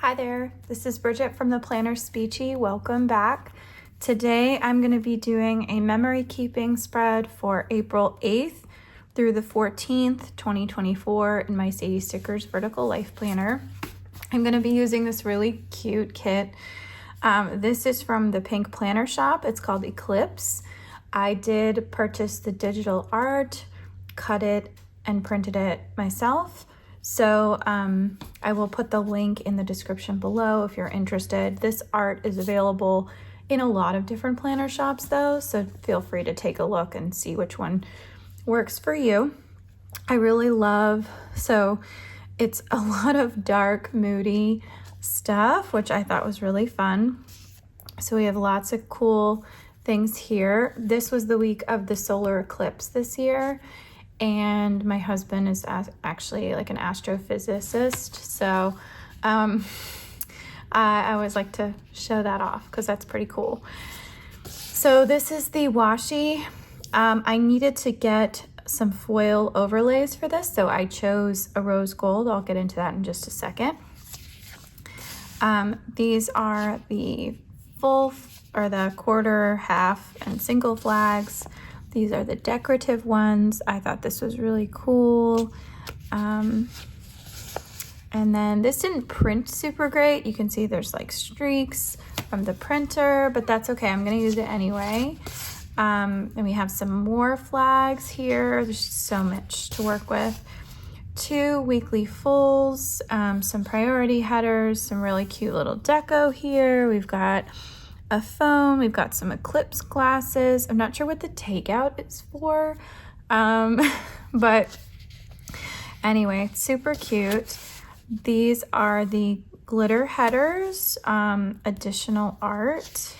Hi there, this is Bridget from the PlannerSpeechie. Welcome back. Today I'm going to be doing a memory keeping spread for April 8th through the 14th, 2024 in my Sadies Stickers Vertical Life Planner. I'm going to be using this really cute kit. This is from the PinkPlannerShop. It's called Eclipse. I did purchase the digital art, cut it, and printed it myself. So I will put the link in the description below if you're interested. This art is available in a lot of different planner shops though, so feel free to take a look and see which one works for you. I really love, so it's a lot of dark, moody stuff, which I thought was really fun. So we have lots of cool things here. This was the week of the solar eclipse this year, and my husband is actually like an astrophysicist, so I always like to show that off because that's pretty cool. So this is the washi. I needed to get some foil overlays for this, so I chose a rose gold. I'll get into that in just a second. These are the full or the quarter, half, and single flags. These are the decorative ones. I thought this was really cool. And then this didn't print super great. You can see there's like streaks from the printer, but that's okay. I'm gonna use it anyway. And we have some more flags here. There's so much to work with. 2 weekly fulls, some priority headers, some really cute little deco here. We've got a phone, we've got some eclipse glasses. I'm not sure what the takeout is for, but anyway, it's super cute. These are the glitter headers, additional art.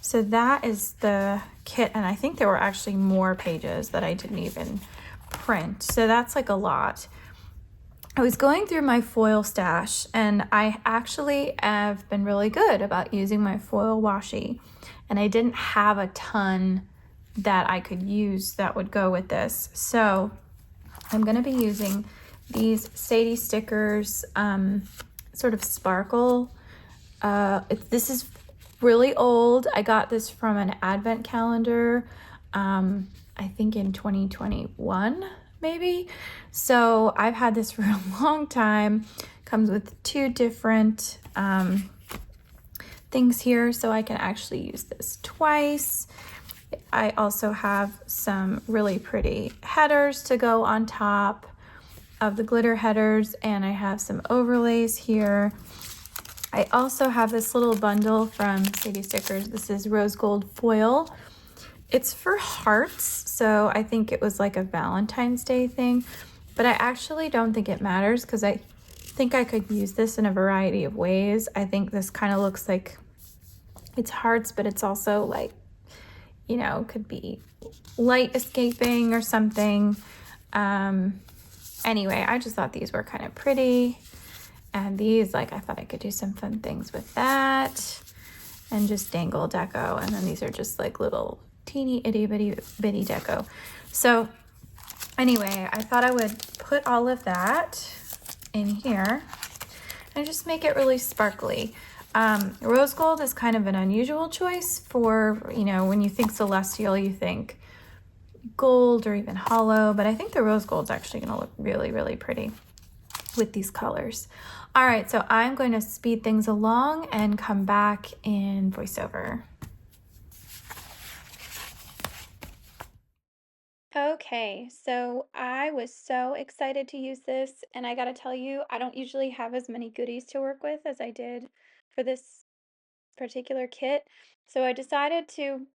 So that is the kit, and I think there were actually more pages that I didn't even print. So that's like a lot. I was going through my foil stash, and I actually have been really good about using my foil washi, and I didn't have a ton that I could use that would go with this. So I'm going to be using these Sadies Stickers sort of sparkle. This is really old. I got this from an advent calendar, I think in 2021 maybe. So I've had this for a long time. Comes with 2 different things here, so I can actually use this twice. I also have some really pretty headers to go on top of the glitter headers, and I have some overlays here. I also have this little bundle from Sadies Stickers. This is rose gold foil. It's for hearts, so I think it was like a Valentine's Day thing, but I actually don't think it matters because I think I could use this in a variety of ways. I think this kind of looks like it's hearts, but it's also like, you know, could be light escaping or something. Anyway, I just thought these were kind of pretty. And these, like, I thought I could do some fun things with that and just dangle deco. And then these are just like little teeny itty bitty deco. So anyway, I thought I would put all of that in here and just make it really sparkly. Rose gold is kind of an unusual choice for, you know, when you think celestial, you think gold or even hollow, but I think the rose gold is actually going to look really, really pretty with these colors. All right, so I'm going to speed things along and come back in voiceover. Okay, so I was so excited to use this, and I gotta tell you, I don't usually have as many goodies to work with as I did for this particular kit. So I decided to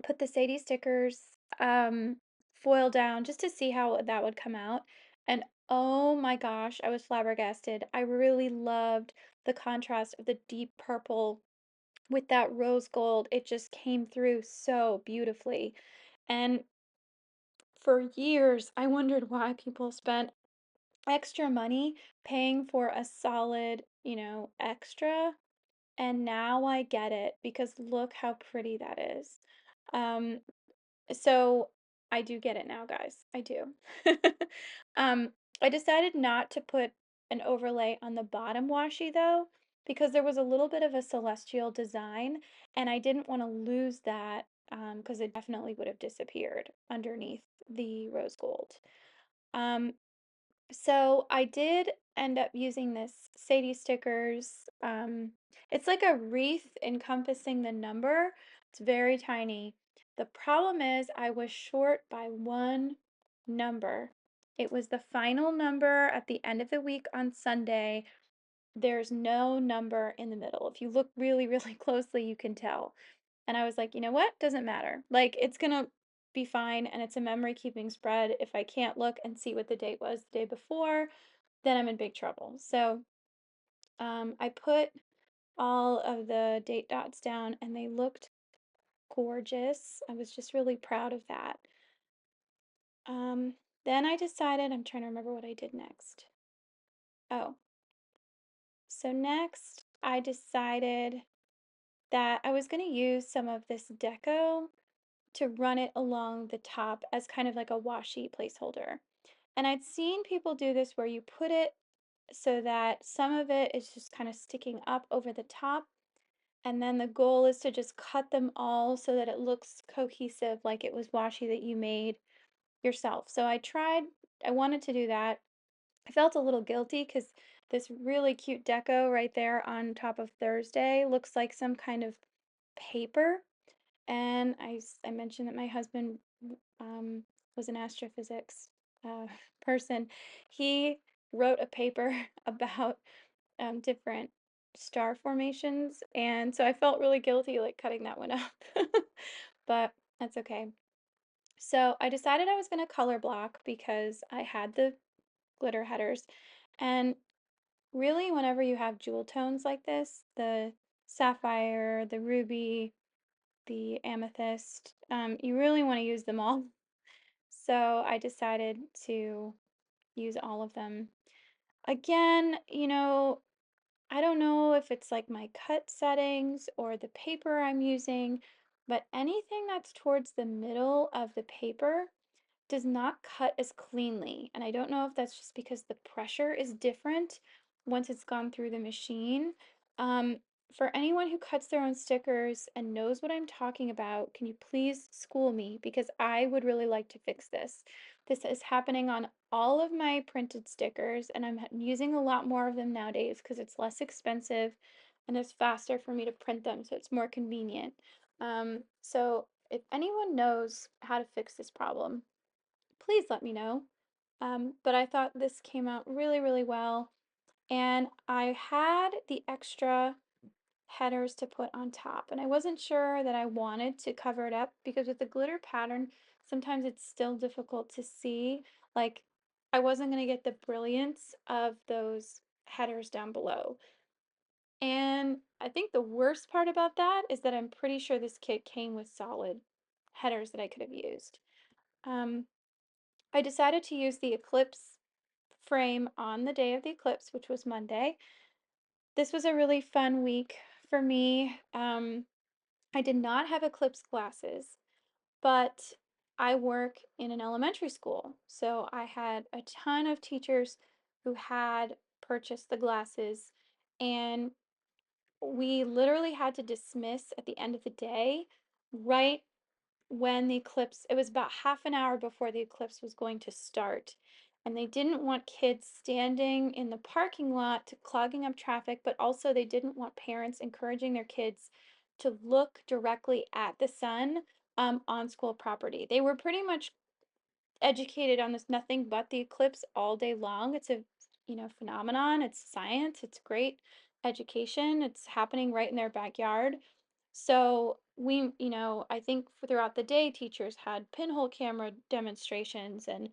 put the Sadie stickers foil down just to see how that would come out. And oh my gosh, I was flabbergasted. I really loved the contrast of the deep purple with that rose gold. It just came through so beautifully. And for years, I wondered why people spent extra money paying for a solid, you know, extra. And now I get it because look how pretty that is. Um, So I do get it now, guys. I do. Um, I decided not to put an overlay on the bottom washi though, because there was a little bit of a celestial design, and I didn't want to lose that because it definitely would have disappeared underneath the rose gold. Um, so I did end up using this Sadie Stickers. It's like a wreath encompassing the number. It's very tiny. The problem is I was short by one number. It was the final number at the end of the week on Sunday. There's no number in the middle. If you look really, really closely, you can tell. And I was like, you know what? Doesn't matter. Like, it's gonna be fine, and it's a memory keeping spread. If I can't look and see what the date was the day before, then I'm in big trouble. So I put all of the date dots down, and they looked gorgeous. I was just really proud of that. Um, then I decided, I'm trying to remember what I did next. Oh, so next I decided that I was going to use some of this deco to run it along the top as kind of like a washi placeholder. And I'd seen people do this where you put it so that some of it is just kind of sticking up over the top. And then the goal is to just cut them all so that it looks cohesive, like it was washi that you made yourself. So I wanted to do that. I felt a little guilty because this really cute deco right there on top of Thursday looks like some kind of paper. And I mentioned that my husband was an astrophysics person. He wrote a paper about different star formations, and so I felt really guilty like cutting that one up. But that's okay. So I decided I was going to color block because I had the glitter headers. And really, whenever you have jewel tones like this, the sapphire, the ruby, the amethyst, you really want to use them all. So I decided to use all of them. Again, I don't know if it's like my cut settings or the paper I'm using, but anything that's towards the middle of the paper does not cut as cleanly. And I don't know if that's just because the pressure is different once it's gone through the machine. Um, for anyone who cuts their own stickers and knows what I'm talking about, can you please school me? Because I would really like to fix this. This is happening on all of my printed stickers, and I'm using a lot more of them nowadays because it's less expensive and it's faster for me to print them, so it's more convenient. So if anyone knows how to fix this problem, please let me know. But I thought this came out really, really well. And I had the extra headers to put on top. And I wasn't sure that I wanted to cover it up because with the glitter pattern, sometimes it's still difficult to see. Like, I wasn't going to get the brilliance of those headers down below. And I think the worst part about that is that I'm pretty sure this kit came with solid headers that I could have used. Um, I decided to use the Eclipse frame on the day of the eclipse, which was Monday. This was a really fun week for me. I did not have eclipse glasses, but I work in an elementary school. So I had a ton of teachers who had purchased the glasses, and we literally had to dismiss at the end of the day right when the eclipse, it was about half an hour before the eclipse was going to start. And they didn't want kids standing in the parking lot to clogging up traffic, but also they didn't want parents encouraging their kids to look directly at the sun on school property. They were pretty much educated on this nothing but the eclipse all day long. It's a, phenomenon. It's science. It's great education. It's happening right in their backyard. So we, I think throughout the day, teachers had pinhole camera demonstrations, and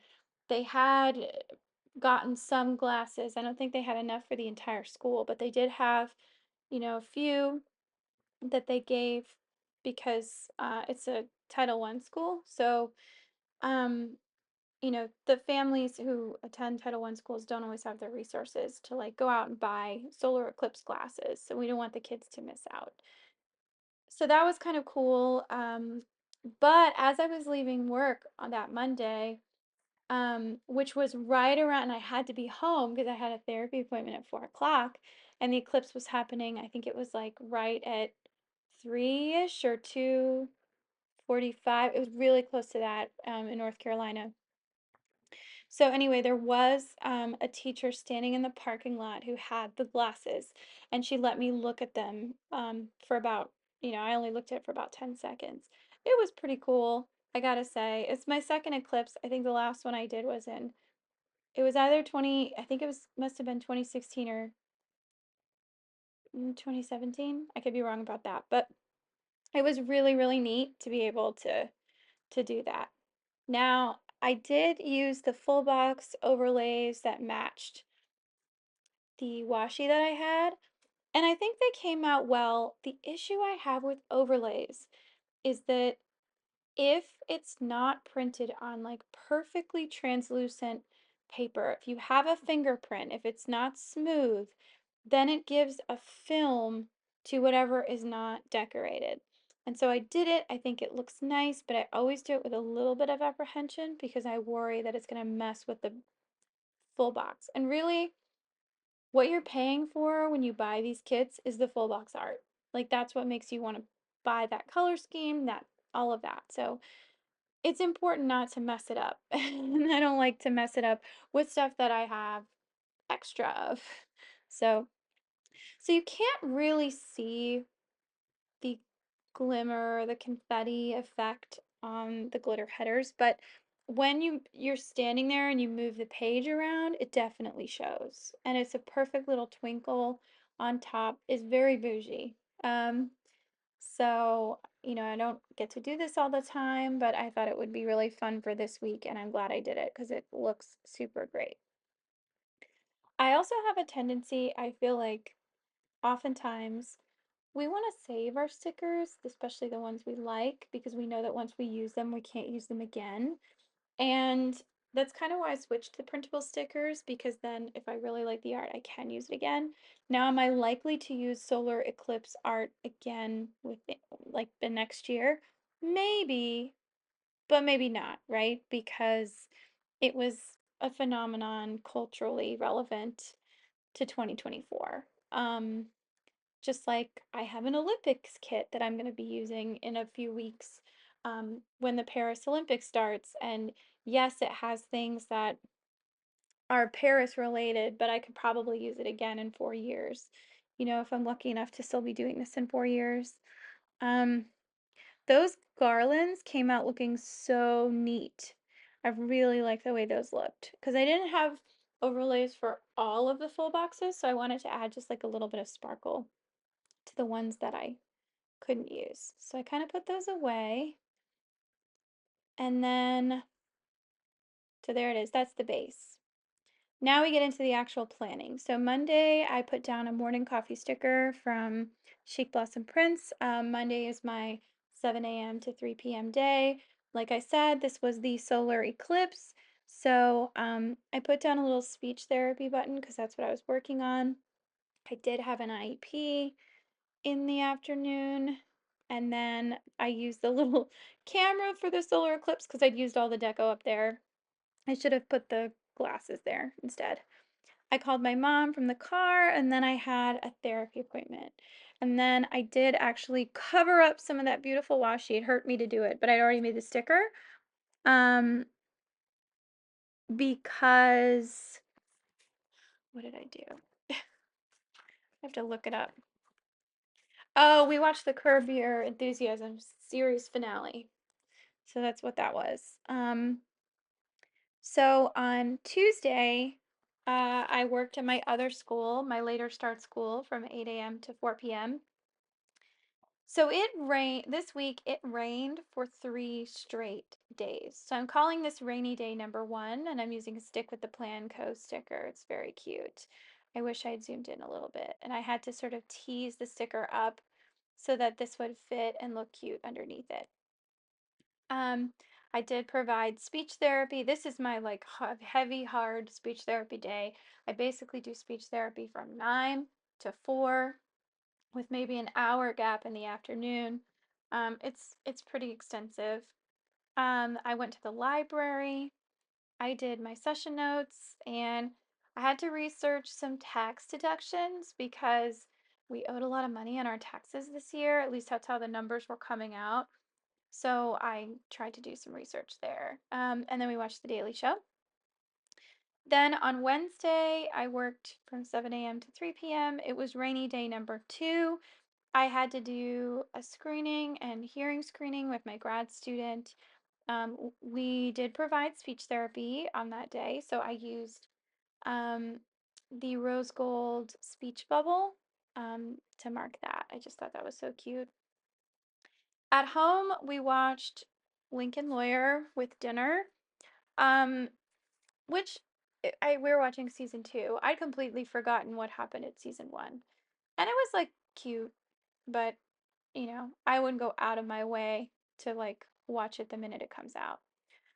they had gotten some glasses. I don't think they had enough for the entire school, but they did have, a few that they gave because it's a Title I school. So, um, the families who attend Title I schools don't always have the resources to like go out and buy solar eclipse glasses. So we don't want the kids to miss out. So that was kind of cool. But as I was leaving work on that Monday, which was right around, and I had to be home because I had a therapy appointment at 4 o'clock, and the eclipse was happening. I think it was like right at 3-ish or 2:45. It was really close to that in North Carolina. So anyway, there was a teacher standing in the parking lot who had the glasses, and she let me look at them for about, I only looked at it for about 10 seconds. It was pretty cool, I gotta say. It's my second eclipse. I think the last one I did was it was either 20, I think it was must have been 2016 or 2017. I could be wrong about that, but it was really, really neat to be able to do that. Now, I did use the full box overlays that matched the washi that I had, and I think they came out well. The issue I have with overlays is that if it's not printed on like perfectly translucent paper, if you have a fingerprint, if it's not smooth, then it gives a film to whatever is not decorated. And so I did it. I think it looks nice, but I always do it with a little bit of apprehension because I worry that it's going to mess with the full box. And really, what you're paying for when you buy these kits is the full box art. Like that's what makes you want to buy that color scheme, that all of that. So it's important not to mess it up. And I don't like to mess it up with stuff that I have extra of. So so you can't really see the glimmer, the confetti effect on the glitter headers, but when you're standing there and you move the page around, it definitely shows. And it's a perfect little twinkle on top. It's very bougie. So, I don't get to do this all the time, but I thought it would be really fun for this week, and I'm glad I did it because it looks super great. I also have a tendency, I feel like oftentimes we want to save our stickers, especially the ones we like, because we know that once we use them, we can't use them again. And that's kind of why I switched to printable stickers because then if I really like the art, I can use it again. Now, am I likely to use solar eclipse art again with like the next year? Maybe, but maybe not, right? Because it was a phenomenon culturally relevant to 2024. Just like I have an Olympics kit that I'm going to be using in a few weeks when the Paris Olympics starts. And yes, it has things that are Paris related, but I could probably use it again in 4 years, if I'm lucky enough to still be doing this in 4 years. Um, those garlands came out looking so neat. I really like the way those looked because I didn't have overlays for all of the full boxes, so I wanted to add just like a little bit of sparkle to the ones that I couldn't use. So I kind of put those away. And then, so there it is. That's the base. Now we get into the actual planning. So Monday, I put down a morning coffee sticker from Chic Blossom Prints. Monday is my 7 a.m. to 3 p.m. day. Like I said, this was the solar eclipse. So I put down a little speech therapy button because that's what I was working on. I did have an IEP in the afternoon. And then I used the little camera for the solar eclipse because I'd used all the deco up there. I should have put the glasses there instead. I called my mom from the car and then I had a therapy appointment. And then I did actually cover up some of that beautiful washi. It hurt me to do it, but I'd already made the sticker. Um, because what did I do? I have to look it up. Oh, we watched the Curb Your Enthusiasm series finale. So that's what that was. So on Tuesday, I worked at my other school, my later start school from 8 a.m. to 4 p.m. So it rained this week, it rained for 3 straight days. So I'm calling this rainy day number 1, and I'm using a stick with the Plan Co sticker. It's very cute. I wish I'd zoomed in a little bit, and I had to sort of tease the sticker up so that this would fit and look cute underneath it. Um, I did provide speech therapy. This is my like heavy, hard speech therapy day. I basically do speech therapy from 9 to 4 with maybe an hour gap in the afternoon. It's pretty extensive. I went to the library. I did my session notes and I had to research some tax deductions because we owed a lot of money on our taxes this year. At least that's how the numbers were coming out. So I tried to do some research there. And then we watched The Daily Show. Then on Wednesday, I worked from 7 a.m. to 3 p.m. It was rainy day number 2. I had to do a screening and hearing screening with my grad student. We did provide speech therapy on that day, so I used um, the rose gold speech bubble to mark that. I just thought that was so cute. At home, we watched Lincoln Lawyer with dinner, um, which we were watching season 2. I'd completely forgotten what happened at season 1, and it was like cute, but I wouldn't go out of my way to like watch it the minute it comes out.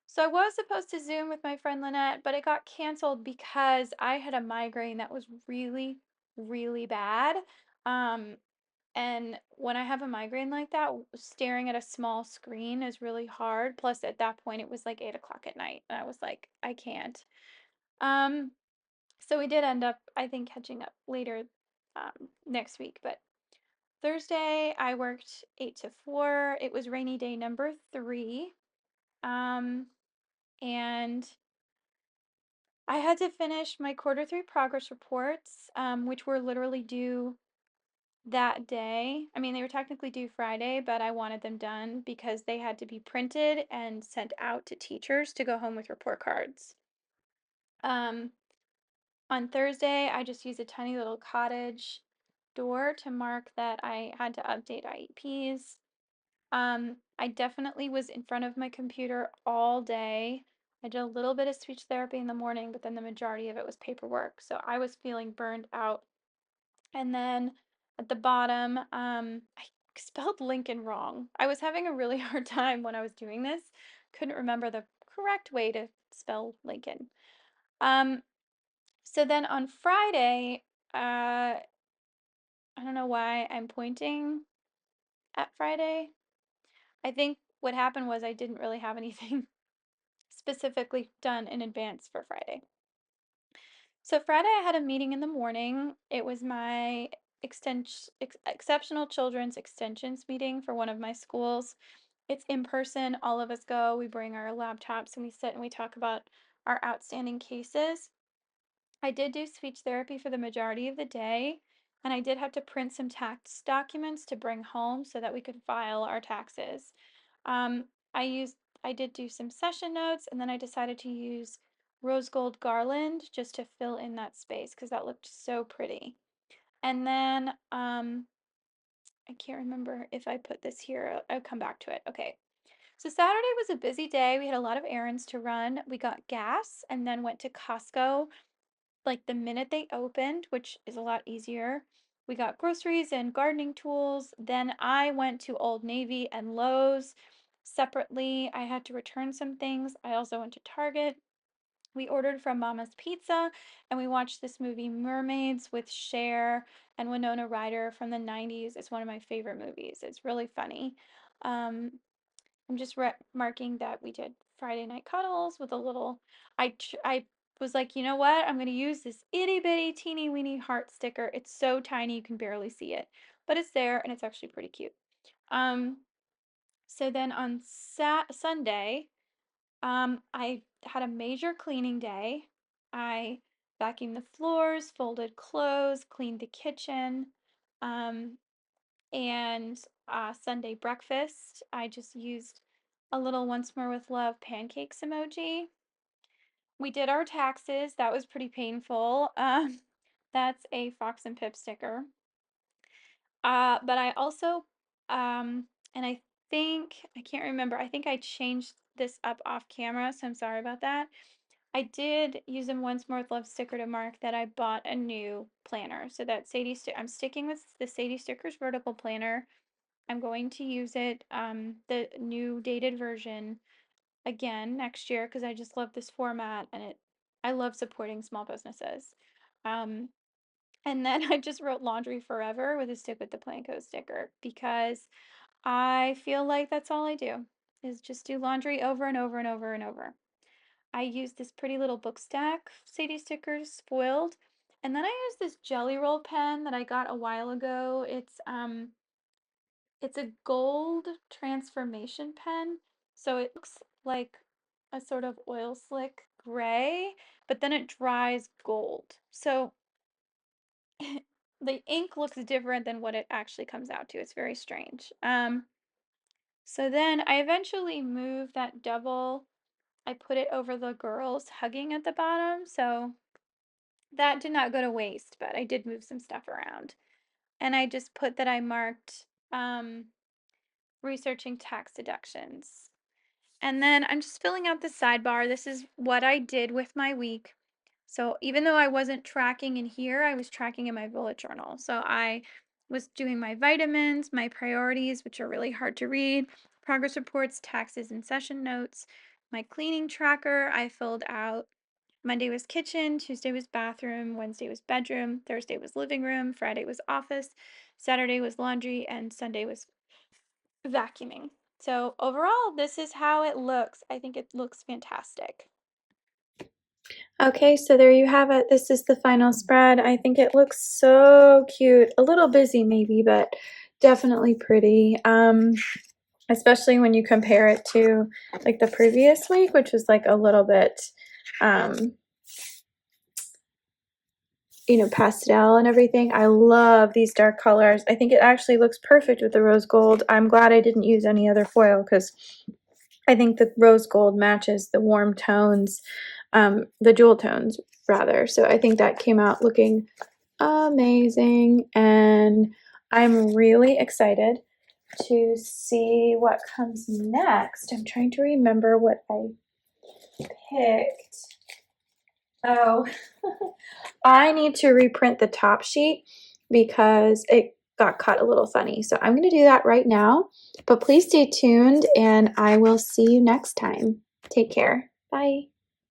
So I was supposed to Zoom with my friend Lynette, but it got canceled because I had a migraine that was really, really bad. Um, and when I have a migraine like that, staring at a small screen is really hard. Plus, at that point, it was like 8 o'clock at night, and I was like, I can't. Um, so we did end up, I think, catching up later next week. But Thursday, I worked 8 to 4. It was rainy day number 3. Um, and I had to finish my quarter 3 progress reports, which were literally due that day. I mean, they were technically due Friday, but I wanted them done because they had to be printed and sent out to teachers to go home with report cards. Um, on Thursday, I just used a tiny little cottage door to mark that I had to update IEPs. I definitely was in front of my computer all day. I did a little bit of speech therapy in the morning, but then the majority of it was paperwork. So I was feeling burned out. And then at the bottom, I spelled Lincoln wrong. I was having a really hard time when I was doing this. Couldn't remember the correct way to spell Lincoln. Um, so then on Friday, I don't know why I'm pointing at Friday. I think what happened was I didn't really have anything specifically done in advance for Friday. So Friday I had a meeting in the morning. It was my exceptional children's extensions meeting for one of my schools. It's in person. All of us go. We bring our laptops and we sit and we talk about our outstanding cases. I did do speech therapy for the majority of the day, and I did have to print some tax documents to bring home so that we could file our taxes. I did do some session notes, and then I decided to use rose gold garland just to fill in that space because that looked so pretty. And then I can't remember if I put this here. I'll come back to it. Okay. So Saturday was a busy day. We had a lot of errands to run. We got gas and then went to Costco like the minute they opened, which is a lot easier. We got groceries and gardening tools. Then I went to Old Navy and Lowe's separately. I had to return some things. I also went to Target. We ordered from Mama's Pizza and we watched this movie Mermaids with Cher and Winona Ryder from the 90s. It's one of my favorite movies. It's really funny. Um, I'm just marking that we did Friday night cuddles with a little. I was like, you know what? I'm gonna use this itty bitty teeny weeny heart sticker. It's so tiny you can barely see it, but it's there and it's actually pretty cute. Um, so then on Sunday, I had a major cleaning day. I vacuumed the floors, folded clothes, cleaned the kitchen. Um, and Sunday breakfast, I just used a little Once More with Love pancakes emoji. We did our taxes. That was pretty painful. That's a Fox and Pip sticker. But I also, and I think, I can't remember, I think I changed this up off camera, so I'm sorry about that. I did use a Once More with Love sticker to mark that I bought a new planner. So that I'm sticking with the Sadie Stickers vertical planner. I'm going to use it, the new dated version again next year because I just love this format and I love supporting small businesses. Um, and then I just wrote Laundry Forever with a Stick with the Planko sticker because I feel like that's all I do is just do laundry over and over and over and over. I used this pretty little book stack, Sadies Stickers foiled. And then I used this Jelly Roll pen that I got a while ago. It's a gold transformation pen, so it looks like a sort of oil slick gray, but then it dries gold. So the ink looks different than what it actually comes out to. It's very strange. So then I eventually moved that double. I put it over the girls hugging at the bottom, so that did not go to waste, but I did move some stuff around. And I just put that I marked researching tax deductions. And then I'm just filling out the sidebar. This is what I did with my week. So even though I wasn't tracking in here, I was tracking in my bullet journal. So I was doing my vitamins, my priorities, which are really hard to read, progress reports, taxes, and session notes. My cleaning tracker, I filled out. Monday was kitchen, Tuesday was bathroom, Wednesday was bedroom, Thursday was living room, Friday was office, Saturday was laundry, and Sunday was vacuuming. So overall, this is how it looks. I think it looks fantastic. Okay, so there you have it. This is the final spread. I think it looks so cute. A little busy maybe, but definitely pretty. Especially when you compare it to like the previous week, which was like a little bit, pastel and everything. I love these dark colors. I think it actually looks perfect with the rose gold. I'm glad I didn't use any other foil because I think the rose gold matches the warm tones, the jewel tones rather. So I think that came out looking amazing, and I'm really excited to see what comes next. I'm trying to remember what I picked. Oh, I need to reprint the top sheet because it got cut a little funny. So I'm going to do that right now. But please stay tuned and I will see you next time. Take care. Bye.